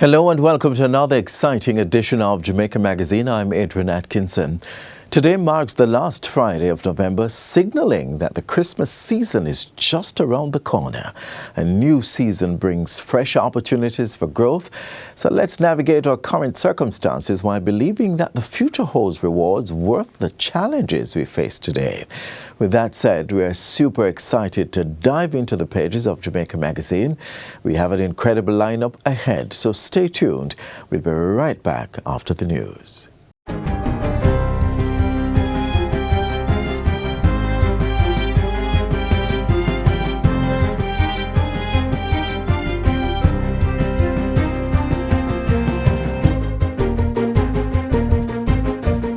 Hello and welcome to another exciting edition of Jamaica Magazine. I'm Adrian Atkinson. Today marks the last Friday of November, signaling that the Christmas season is just around the corner. A new season brings fresh opportunities for growth. So let's navigate our current circumstances while believing that the future holds rewards worth the challenges we face today. With that said, we are super excited to dive into the pages of Jamaica Magazine. We have an incredible lineup ahead, so stay tuned. We'll be right back after the news.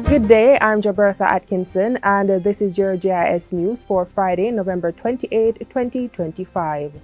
Good day, I'm Jabertha Atkinson, and this is your JIS News for Friday, November 28, 2025.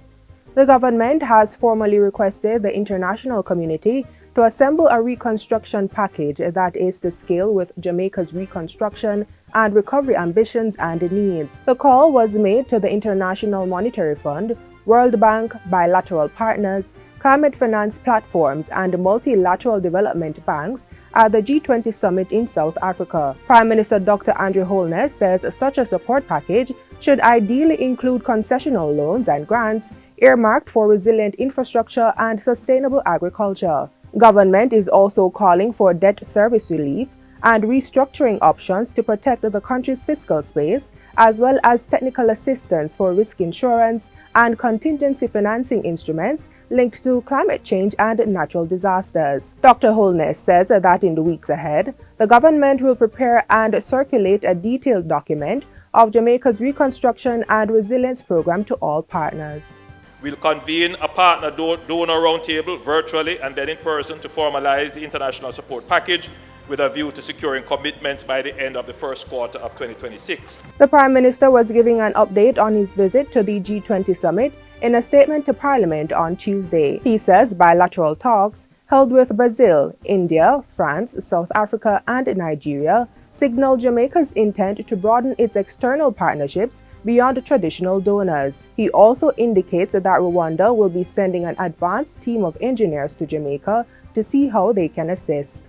The government has formally requested the international community to assemble a reconstruction package that is to scale with Jamaica's reconstruction and recovery ambitions and needs. The call was made to the International Monetary Fund, World Bank, bilateral partners, climate finance platforms, and multilateral development banks at the G20 summit in South Africa. Prime Minister Dr. Andrew Holness says such a support package should ideally include concessional loans and grants earmarked for resilient infrastructure and sustainable agriculture. Government is also calling for debt service relief and restructuring options to protect the country's fiscal space, as well as technical assistance for risk insurance and contingency financing instruments linked to climate change and natural disasters. Dr. Holness says that in the weeks ahead, the government will prepare and circulate a detailed document of Jamaica's reconstruction and resilience program to all partners. We'll convene a partner donor roundtable virtually and then in person to formalize the international support package with a view to securing commitments by the end of the first quarter of 2026. The Prime Minister was giving an update on his visit to the G20 summit in a statement to Parliament on Tuesday. He says bilateral talks held with Brazil, India, France, South Africa, and Nigeria signaled Jamaica's intent to broaden its external partnerships beyond traditional donors. He also indicates that Rwanda will be sending an advanced team of engineers to Jamaica to see how they can assist.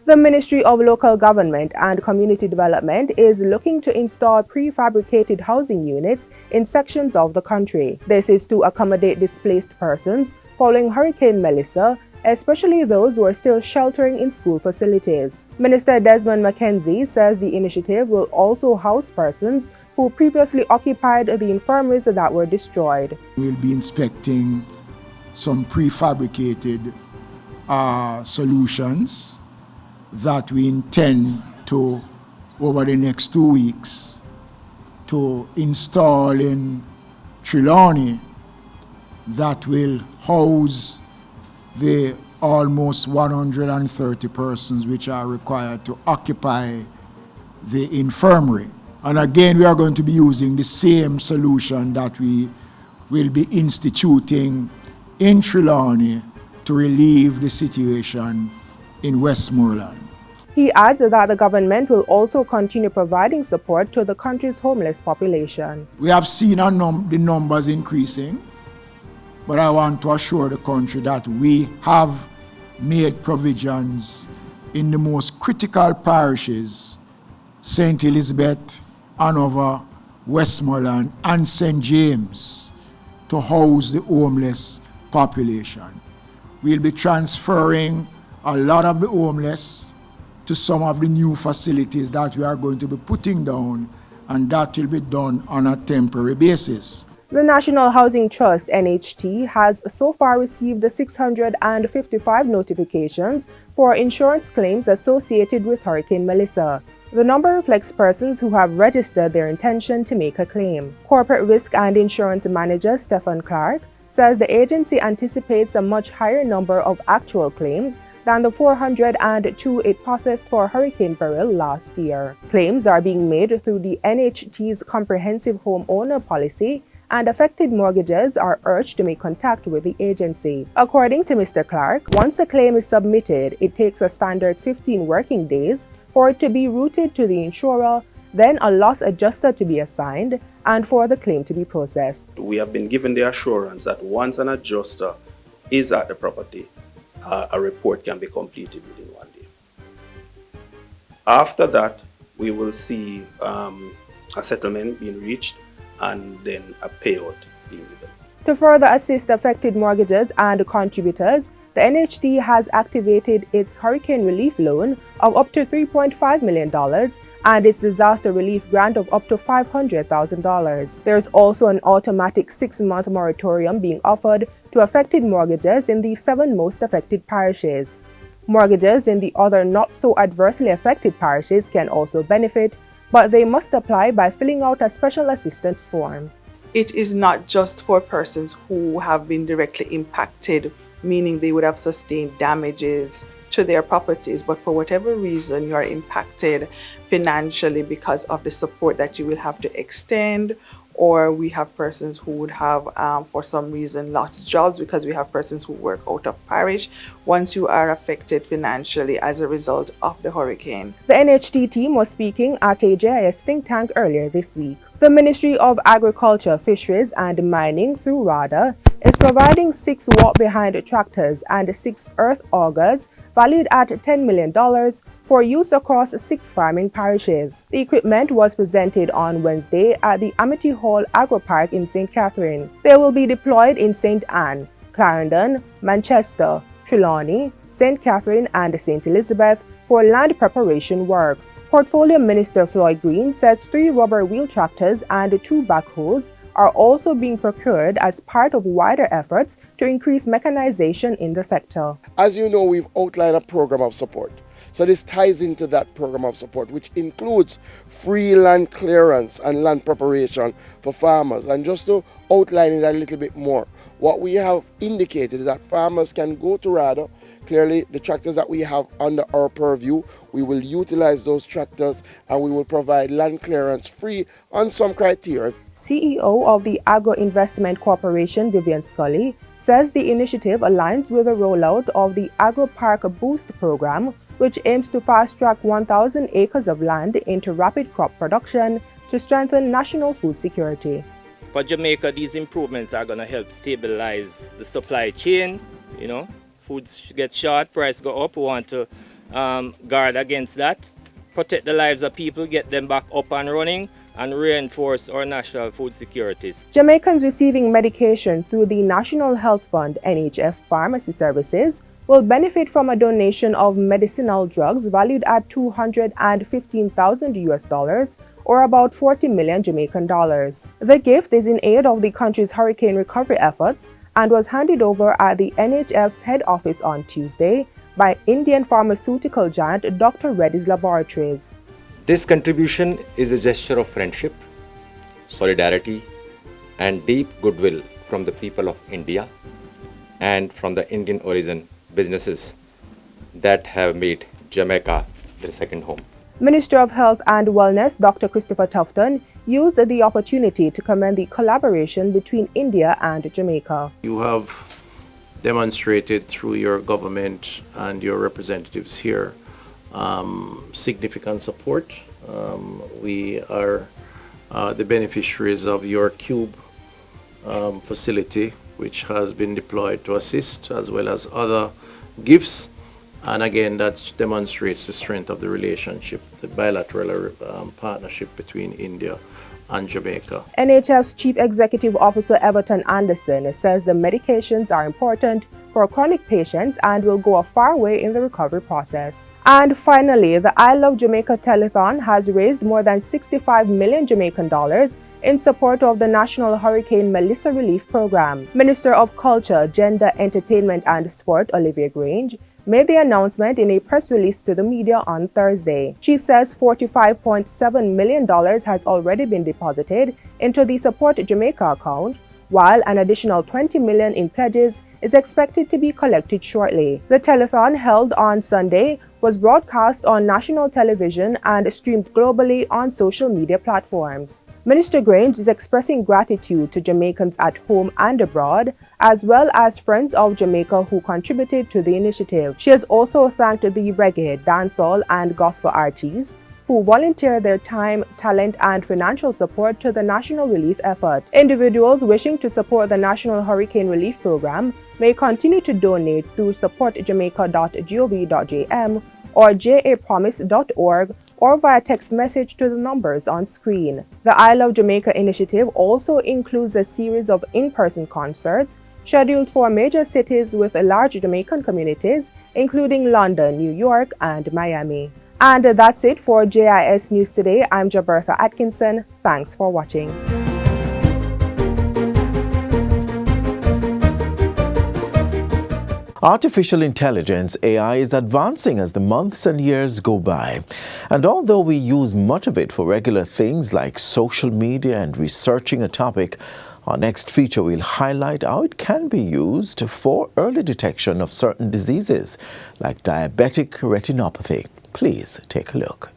The Ministry of Local Government and Community Development is looking to install prefabricated housing units in sections of the country. This is to accommodate displaced persons following Hurricane Melissa, especially those who are still sheltering in school facilities. Minister Desmond McKenzie says the initiative will also house persons who previously occupied the infirmaries that were destroyed. We'll be inspecting some prefabricated solutions that we intend to, over the next 2 weeks, to install in Trelawney that will house the almost 130 persons which are required to occupy the infirmary. And again, we are going to be using the same solution that we will be instituting in Trelawney to relieve the situation in Westmoreland. He adds that the government will also continue providing support to the country's homeless population. We have seen the numbers increasing, but I want to assure the country that we have made provisions in the most critical parishes, St. Elizabeth, Hanover, Westmoreland, and St. James, to house the homeless population. We'll be transferring a lot of the homeless to some of the new facilities that we are going to be putting down, and that will be done on a temporary basis. The National Housing Trust, NHT, has so far received 655 notifications for insurance claims associated with Hurricane Melissa. The number reflects persons who have registered their intention to make a claim. Corporate Risk and Insurance Manager Stephen Clark says the agency anticipates a much higher number of actual claims than the 402 it processed for hurricane peril last year. Claims are being made through the NHT's comprehensive homeowner policy, and affected mortgages are urged to make contact with the agency. According to Mr. Clark, once a claim is submitted, it takes a standard 15 working days for it to be routed to the insurer, then a loss adjuster to be assigned, and for the claim to be processed. We have been given the assurance that once an adjuster is at the property, a report can be completed within 1 day. After that, we will see a settlement being reached and then a payout being given. To further assist affected mortgages and contributors, the NHD has activated its hurricane relief loan of up to $3.5 million and its disaster relief grant of up to $500,000. There is also an automatic 6-month moratorium being offered to affected mortgages in the 7 most affected parishes. Mortgages in the other not so adversely affected parishes can also benefit, but they must apply by filling out a special assistance form. It is not just for persons who have been directly impacted, meaning they would have sustained damages to their properties, but for whatever reason you are impacted financially because of the support that you will have to extend, or we have persons who would have for some reason lost jobs because we have persons who work out of parish. Once you are affected financially as a result of the hurricane. The NHD team was speaking at a JIS think tank earlier this week. The Ministry of Agriculture, Fisheries and Mining through RADA is providing 6 walk-behind tractors and 6 earth augers valued at $10 million for use across 6 farming parishes. The equipment was presented on Wednesday at the Amity Hall Agro Park in St. Catherine. They will be deployed in St. Anne, Clarendon, Manchester, Trelawney, St. Catherine and St. Elizabeth for land preparation works. Portfolio Minister Floyd Green says 3 rubber wheel tractors and 2 backhoes are also being procured as part of wider efforts to increase mechanization in the sector. As you know, we've outlined a program of support. So this ties into that program of support, which includes free land clearance and land preparation for farmers. And just to outline it a little bit more, what we have indicated is that farmers can go to RADA. Clearly, the tractors that we have under our purview, we will utilize those tractors and we will provide land clearance free on some criteria. CEO of the Agro Investment Corporation, Vivian Scully, says the initiative aligns with the rollout of the Agro Park Boost program, which aims to fast-track 1,000 acres of land into rapid crop production to strengthen national food security. For Jamaica, these improvements are going to help stabilize the supply chain. Food gets short, price go up. We want to guard against that, protect the lives of people, get them back up and running, and reinforce our national food securities. Jamaicans receiving medication through the National Health Fund NHF pharmacy services will benefit from a donation of medicinal drugs valued at $215,000 or about 40 million Jamaican dollars. The gift is in aid of the country's hurricane recovery efforts and was handed over at the NHF's head office on Tuesday by Indian pharmaceutical giant Dr. Reddy's Laboratories. This contribution is a gesture of friendship, solidarity, and deep goodwill from the people of India and from the Indian origin businesses that have made Jamaica their second home. Minister of Health and Wellness Dr. Christopher Tufton used the opportunity to commend the collaboration between India and Jamaica. You have demonstrated through your government and your representatives here significant support. We are the beneficiaries of your Cube facility, which has been deployed to assist, as well as other gifts. And again, that demonstrates the strength of the relationship, the bilateral partnership between India and Jamaica. NHF's Chief Executive Officer Everton Anderson says the medications are important for chronic patients and will go a far way in the recovery process. And finally, the I Love Jamaica Telethon has raised more than 65 million Jamaican dollars in support of the National Hurricane Melissa Relief Program. Minister of Culture, Gender, Entertainment and Sport Olivia Grange made the announcement in a press release to the media on Thursday. She says $45.7 million has already been deposited into the Support Jamaica account, while an additional $20 million in pledges is expected to be collected shortly. The telethon, held on Sunday, was broadcast on national television and streamed globally on social media platforms. Minister Grange is expressing gratitude to Jamaicans at home and abroad, as well as friends of Jamaica who contributed to the initiative. She has also thanked the reggae, dancehall and gospel artists, who volunteer their time, talent, and financial support to the national relief effort. Individuals wishing to support the National Hurricane Relief Program may continue to donate through supportjamaica.gov.jm or japromise.org or via text message to the numbers on screen. The I Love Jamaica initiative also includes a series of in-person concerts scheduled for major cities with large Jamaican communities, including London, New York, and Miami. And that's it for JIS News Today. I'm Jabertha Atkinson. Thanks for watching. Artificial intelligence, AI, is advancing as the months and years go by. And although we use much of it for regular things like social media and researching a topic, our next feature will highlight how it can be used for early detection of certain diseases like diabetic retinopathy. Please take a look.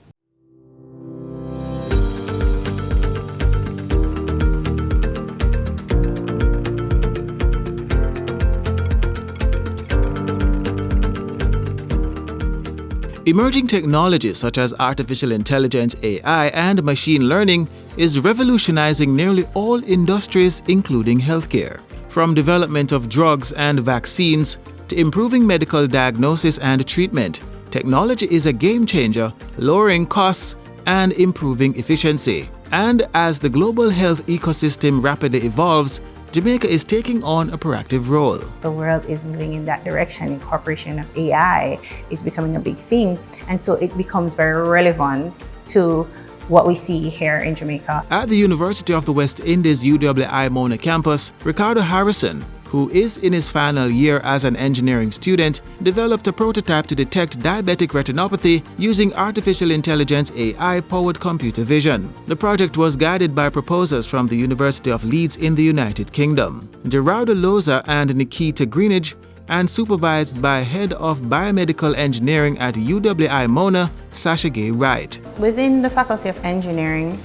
Emerging technologies such as artificial intelligence, AI, and machine learning is revolutionizing nearly all industries, including healthcare. From development of drugs and vaccines to improving medical diagnosis and treatment, technology is a game changer, lowering costs and improving efficiency. And as the global health ecosystem rapidly evolves, Jamaica is taking on a proactive role. The world is moving in that direction. Incorporation of AI is becoming a big thing, and so it becomes very relevant to what we see here in Jamaica. At the University of the West Indies UWI Mona campus, Ricardo Harrison, who is in his final year as an engineering student, developed a prototype to detect diabetic retinopathy using artificial intelligence AI-powered computer vision. The project was guided by proposers from the University of Leeds in the United Kingdom, Gerardo Loza and Nikita Greenidge, and supervised by Head of Biomedical Engineering at UWI Mona, Sasha Gay Wright. Within the Faculty of Engineering,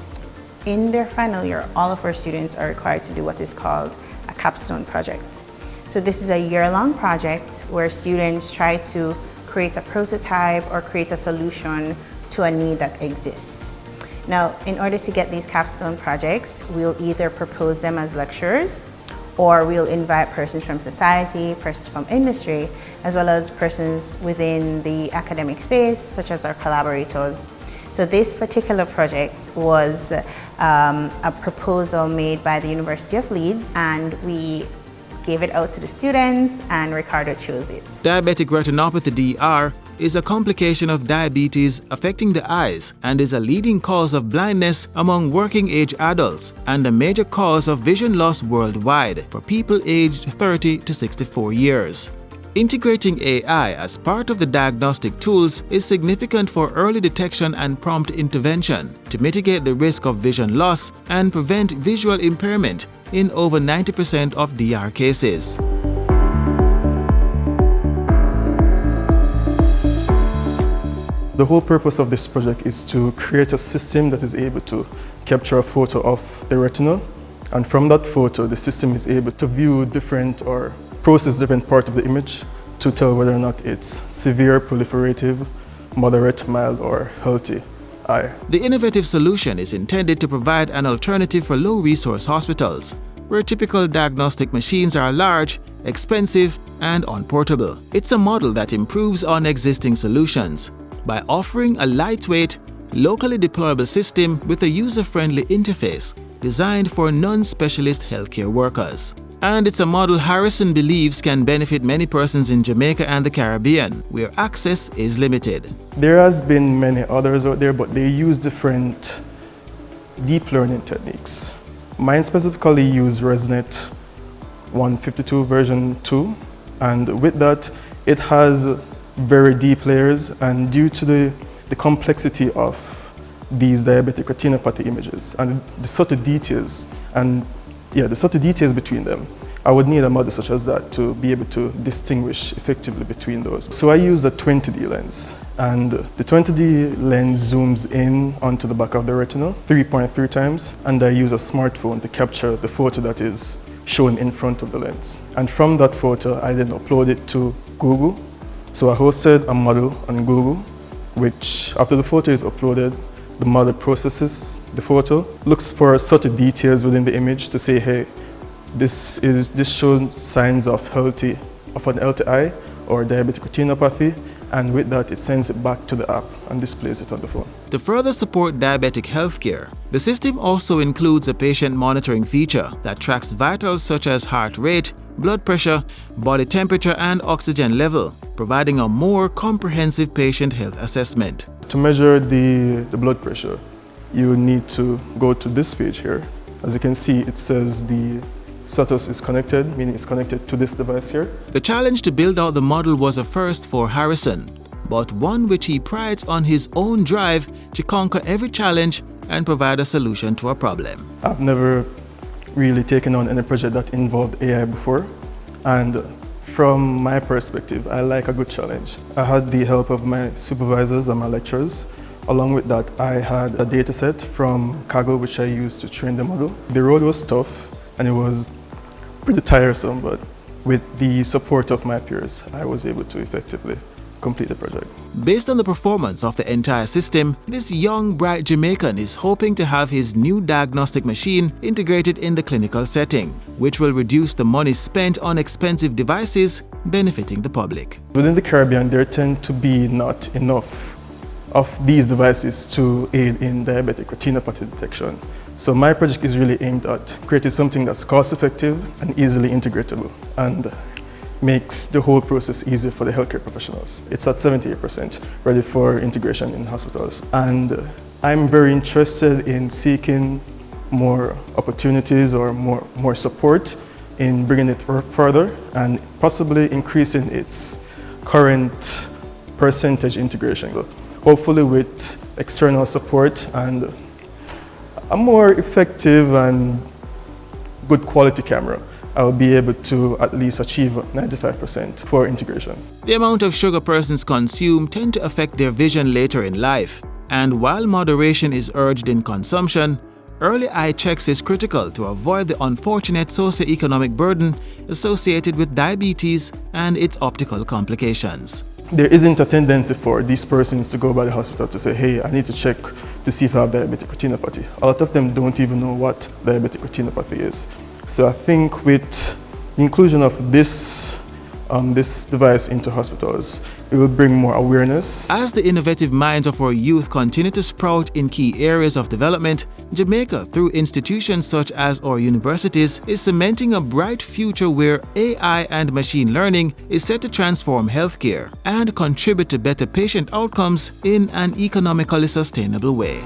in their final year, all of our students are required to do what is called a capstone project. So this is a year-long project where students try to create a prototype or create a solution to a need that exists. Now, in order to get these capstone projects, we'll either propose them as lectures, or we'll invite persons from society, persons from industry, as well as persons within the academic space, such as our collaborators. So this particular project was a proposal made by the University of Leeds, and we gave it out to the students, and Ricardo chose it. Diabetic retinopathy DR is a complication of diabetes affecting the eyes and is a leading cause of blindness among working-age adults and a major cause of vision loss worldwide for people aged 30 to 64 years. Integrating AI as part of the diagnostic tools is significant for early detection and prompt intervention to mitigate the risk of vision loss and prevent visual impairment in over 90% of DR cases. The whole purpose of this project is to create a system that is able to capture a photo of the retina, and from that photo the system is able to view different or process different parts of the image to tell whether or not it's severe, proliferative, moderate, mild, or healthy eye. The innovative solution is intended to provide an alternative for low-resource hospitals, where typical diagnostic machines are large, expensive, and unportable. It's a model that improves on existing solutions by offering a lightweight, locally deployable system with a user-friendly interface designed for non-specialist healthcare workers. And it's a model Harrison believes can benefit many persons in Jamaica and the Caribbean, where access is limited. There has been many others out there, but they use different deep learning techniques. Mine specifically use ResNet 152 version 2, and with that it has very deep layers, and due to the complexity of these diabetic retinopathy images and the subtle details between them, I would need a model such as that to be able to distinguish effectively between those. So I use a 20D lens, and the 20D lens zooms in onto the back of the retina 3.3 times, and I use a smartphone to capture the photo that is shown in front of the lens. And from that photo, I then upload it to Google. So I hosted a model on Google, which after the photo is uploaded, the model processes the photo, looks for subtle details within the image to say, hey, this shows signs of an healthy eye or diabetic retinopathy, and with that it sends it back to the app and displays it on the phone. To further support diabetic healthcare, the system also includes a patient monitoring feature that tracks vitals such as heart rate, blood pressure, body temperature, and oxygen level, providing a more comprehensive patient health assessment. To measure the blood pressure, you need to go to this page here. As you can see, it says the status is connected, meaning it's connected to this device here. The challenge to build out the model was a first for Harrison, but one which he prides on his own drive to conquer every challenge and provide a solution to a problem. I've never really taken on any project that involved AI before, and from my perspective, I like a good challenge. I had the help of my supervisors and my lecturers. Along with that, I had a data set from Kaggle which I used to train the model. The road was tough and it was pretty tiresome, but with the support of my peers, I was able to effectively complete the project. Based on the performance of the entire system, this young, bright Jamaican is hoping to have his new diagnostic machine integrated in the clinical setting, which will reduce the money spent on expensive devices, benefiting the public. Within the Caribbean, there tend to be not enough of these devices to aid in diabetic retinopathy detection. So my project is really aimed at creating something that's cost-effective and easily integratable and makes the whole process easier for the healthcare professionals. It's at 78% ready for integration in hospitals. And I'm very interested in seeking more opportunities or more support in bringing it further and possibly increasing its current percentage integration. Hopefully with external support and a more effective and good quality camera, I will be able to at least achieve 95% for integration. The amount of sugar persons consume tend to affect their vision later in life, and while moderation is urged in consumption, early eye checks is critical to avoid the unfortunate socioeconomic burden associated with diabetes and its optical complications. There isn't a tendency for these persons to go by the hospital to say, hey, I need to check to see if I have diabetic retinopathy. A lot of them don't even know what diabetic retinopathy is. So I think with the inclusion of this device into hospitals, it will bring more awareness. As the innovative minds of our youth continue to sprout in key areas of development, Jamaica, through institutions such as our universities, is cementing a bright future where AI and machine learning is set to transform healthcare and contribute to better patient outcomes in an economically sustainable way.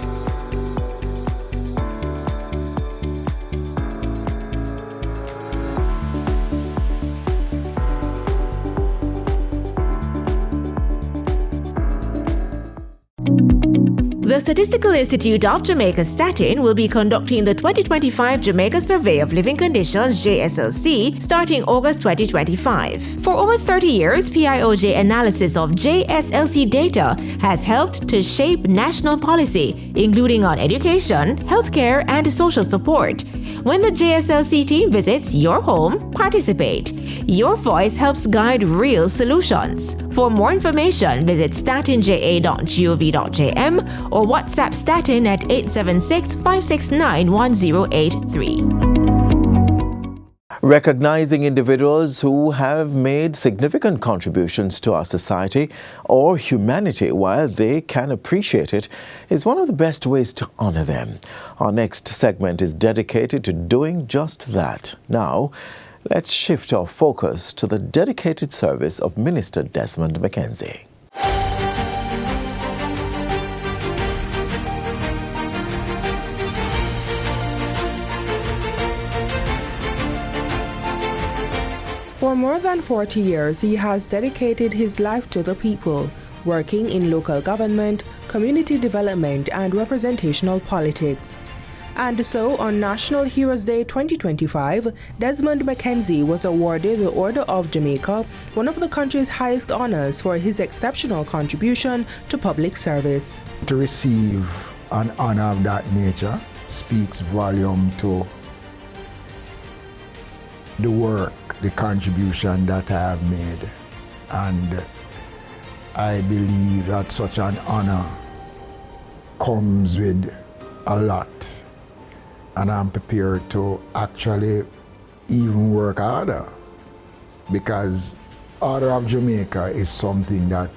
The Statistical Institute of Jamaica Statin will be conducting the 2025 Jamaica Survey of Living Conditions JSLC starting August 2025. For over 30 years, PIOJ analysis of JSLC data has helped to shape national policy, including on education, healthcare, and social support. When the JSLC team visits your home, participate. Your voice helps guide real solutions. For more information, visit statinja.gov.jm or WhatsApp Statin at 876-569-1083. Recognizing individuals who have made significant contributions to our society or humanity while they can appreciate it is one of the best ways to honor them. Our next segment is dedicated to doing just that. Now, let's shift our focus to the dedicated service of Minister Desmond McKenzie. For more than 40 years, he has dedicated his life to the people, working in local government, community development, and representational politics. And so, on National Heroes Day 2025, Desmond McKenzie was awarded the Order of Jamaica, one of the country's highest honors, for his exceptional contribution to public service. To receive an honor of that nature speaks volume to the work, the contribution that I have made. And I believe that such an honor comes with a lot, and I'm prepared to actually even work harder, because Order of Jamaica is something that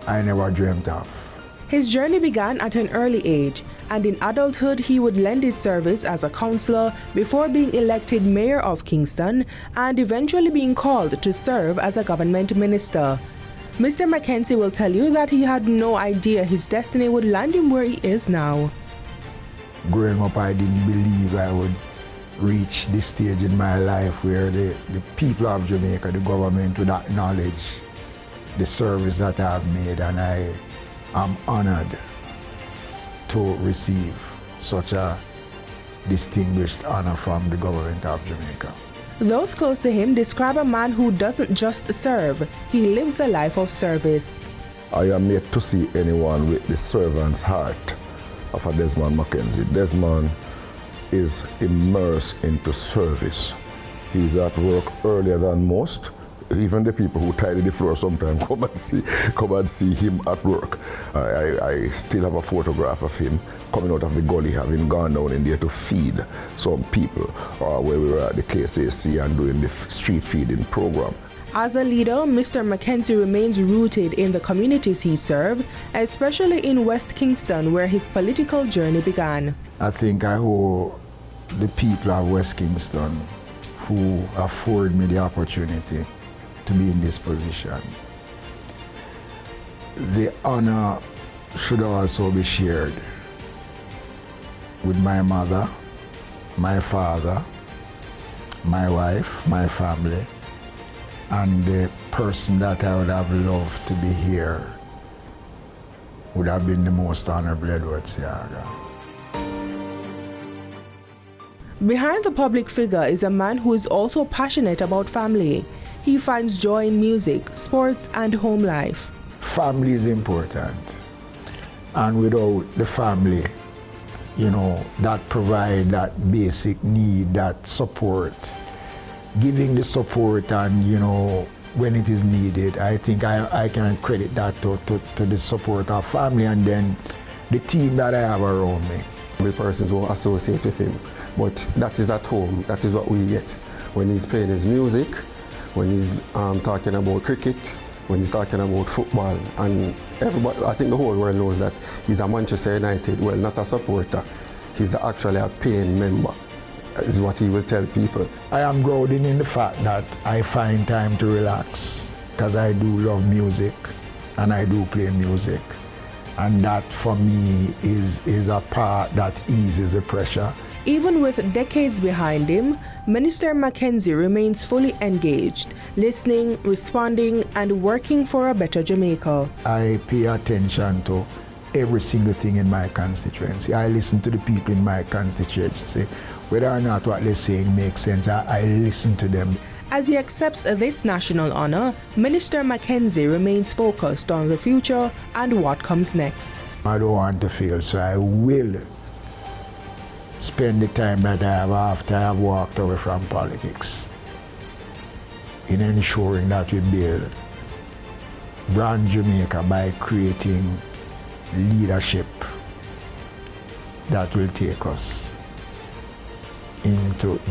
I never dreamt of. His journey began at an early age, and in adulthood he would lend his service as a councillor before being elected mayor of Kingston and eventually being called to serve as a government minister. Mr. McKenzie will tell you that he had no idea his destiny would land him where he is now. Growing up, I didn't believe I would reach this stage in my life where the people of Jamaica, the government, would acknowledge the service that I've made, and I am honored to receive such a distinguished honor from the government of Jamaica. Those close to him describe a man who doesn't just serve, he lives a life of service. I am yet to see anyone with the servant's heart of a Desmond McKenzie. Desmond is immersed into service. He's at work earlier than most. Even the people who tidy the floor sometimes come and see him at work. I still have a photograph of him coming out of the gully, having gone down in there to feed some people, where we were at the KSAC and doing the street feeding program. As a leader, Mr. McKenzie remains rooted in the communities he served, especially in West Kingston, where his political journey began. I think I owe the people of West Kingston who afforded me the opportunity to be in this position. The honor should also be shared with my mother, my father, my wife, my family, and the person that I would have loved to be here would have been the most honorable Edward Siaga. Behind the public figure is a man who is also passionate about family. He finds joy in music, sports, and home life. Family is important, and without the family, that provide that basic need, that support, giving the support, and when it is needed, I think I can credit that to the support of family and then the team that I have around me. Every person will associate with him, but that is at home. That is what we get when he's playing his music, when he's talking about cricket, when he's talking about football, and everybody, I think the whole world knows that he's a Manchester United, well, not a supporter, he's actually a paying member, is what he will tell people. I am grounded in the fact that I find time to relax, because I do love music and I do play music, and that for me is a part that eases the pressure. Even with decades behind him, Minister McKenzie remains fully engaged, listening, responding, and working for a better Jamaica. I pay attention to every single thing in my constituency. I listen to the people in my constituency. Whether or not what they're saying makes sense, I listen to them. As he accepts this national honor, Minister McKenzie remains focused on the future and what comes next. I don't want to fail, so I will spend the time that I have after I have walked away from politics in ensuring that we build brand Jamaica by creating leadership that will take us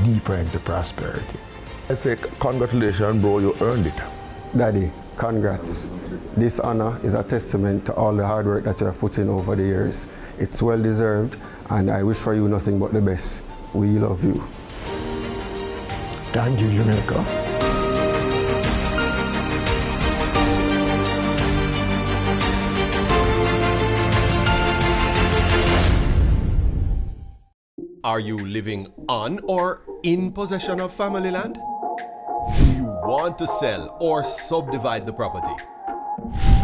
deeper into prosperity. I say, congratulations, bro, you earned it. Daddy, congrats. This honor is a testament to all the hard work that you have put in over the years. It's well deserved, and I wish for you nothing but the best. We love you. Thank you, Jamaica. Are you living on or in possession of family land? Do you want to sell or subdivide the property?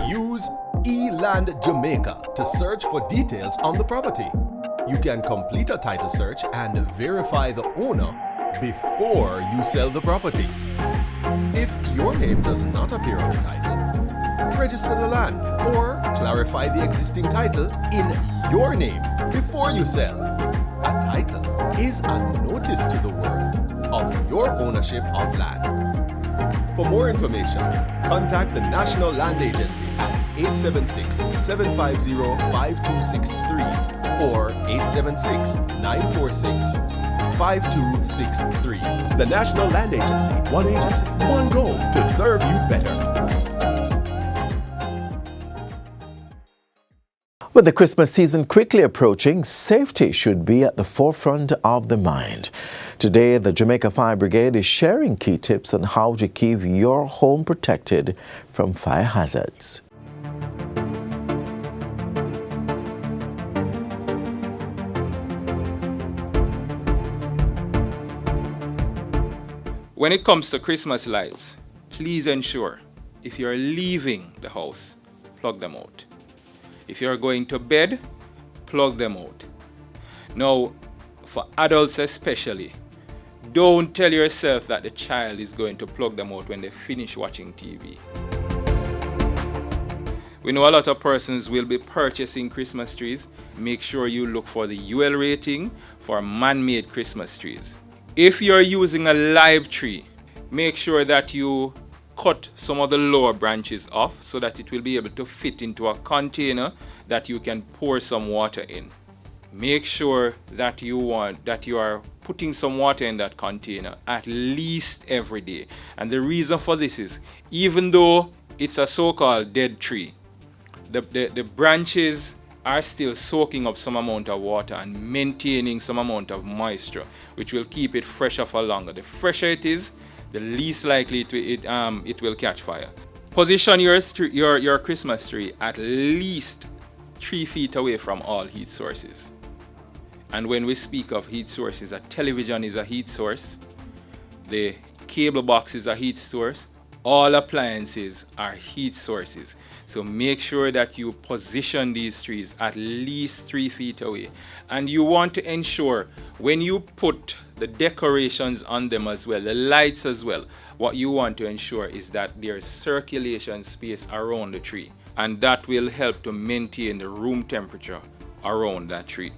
Use eLand Jamaica to search for details on the property. You can complete a title search and verify the owner before you sell the property. If your name does not appear on the title, register the land or clarify the existing title in your name before you sell. A title is a notice to the world of your ownership of land. For more information, contact the National Land Agency at 876-750-5263 or 876-946-5263. The National Land Agency, one goal, to serve you better. With the Christmas season quickly approaching, safety should be at the forefront of the mind. Today, the Jamaica Fire Brigade is sharing key tips on how to keep your home protected from fire hazards. When it comes to Christmas lights, please ensure if you're leaving the house, plug them out. If you're going to bed, plug them out. Now, for adults especially, don't tell yourself that the child is going to plug them out when they finish watching TV. We know a lot of persons will be purchasing Christmas trees. Make sure you look for the UL rating for man-made Christmas trees. If you're using a live tree, make sure that you cut some of the lower branches off so that it will be able to fit into a container that you can pour some water in. Make sure that you are putting some water in that container at least every day. And the reason for this is, even though it's a so-called dead tree, the branches are still soaking up some amount of water and maintaining some amount of moisture, which will keep it fresher for longer. The fresher it is, the least likely it will catch fire. Position your Christmas tree at least 3 feet away from all heat sources. And when we speak of heat sources, a television is a heat source, the cable box is a heat source, all appliances are heat sources. So make sure that you position these trees at least 3 feet away. And you want to ensure when you put the decorations on them as well, the lights as well, what you want to ensure is that there's circulation space around the tree. And that will help to maintain the room temperature around that tree.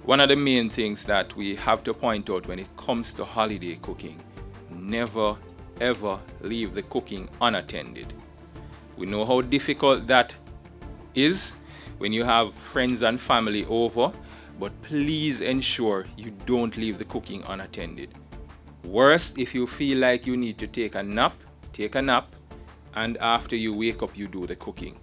One of the main things that we have to point out when it comes to holiday cooking, never ever leave the cooking unattended. We know how difficult that is when you have friends and family over, but please ensure you don't leave the cooking unattended. Worst, if you feel like you need to take a nap, and after you wake up, you do the cooking.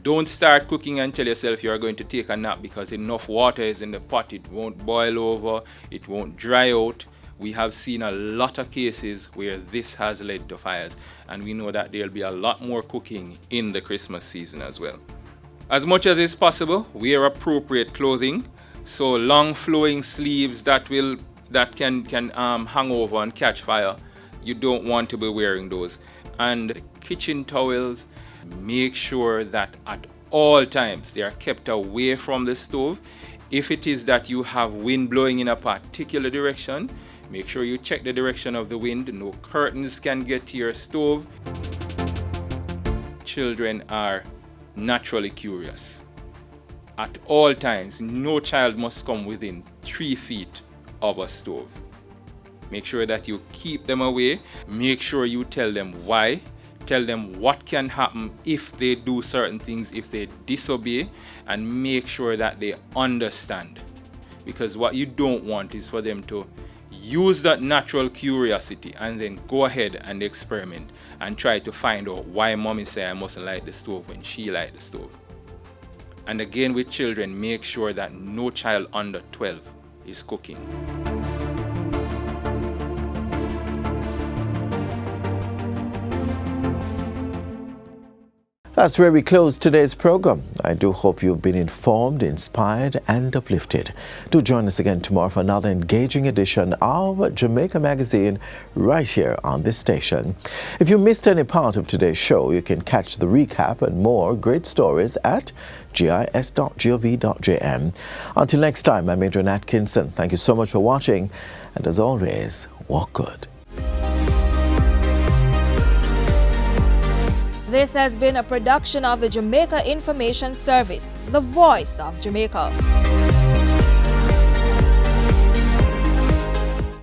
Don't start cooking and tell yourself you're going to take a nap because enough water is in the pot. It won't boil over, it won't dry out. We have seen a lot of cases where this has led to fires, and we know that there'll be a lot more cooking in the Christmas season as well. As much as is possible, wear appropriate clothing. So long flowing sleeves that can hang over and catch fire, you don't want to be wearing those. And kitchen towels, make sure that at all times they are kept away from the stove. If it is that you have wind blowing in a particular direction, make sure you check the direction of the wind. No curtains can get to your stove. Children are naturally curious. At all times, no child must come within 3 feet of a stove. Make sure that you keep them away. Make sure you tell them why. Tell them what can happen if they do certain things, if they disobey, and make sure that they understand. Because what you don't want is for them to use that natural curiosity and then go ahead and experiment and try to find out why mommy said I mustn't light the stove when she light the stove. And again with children, make sure that no child under 12 is cooking. That's where we close today's program. I do hope you've been informed, inspired, and uplifted. Do join us again tomorrow for another engaging edition of Jamaica Magazine right here on this station. If you missed any part of today's show, you can catch the recap and more great stories at jis.gov.jm. Until next time, I'm Adrian Atkinson. Thank you so much for watching, and as always, walk good. This has been a production of the Jamaica Information Service, the voice of Jamaica.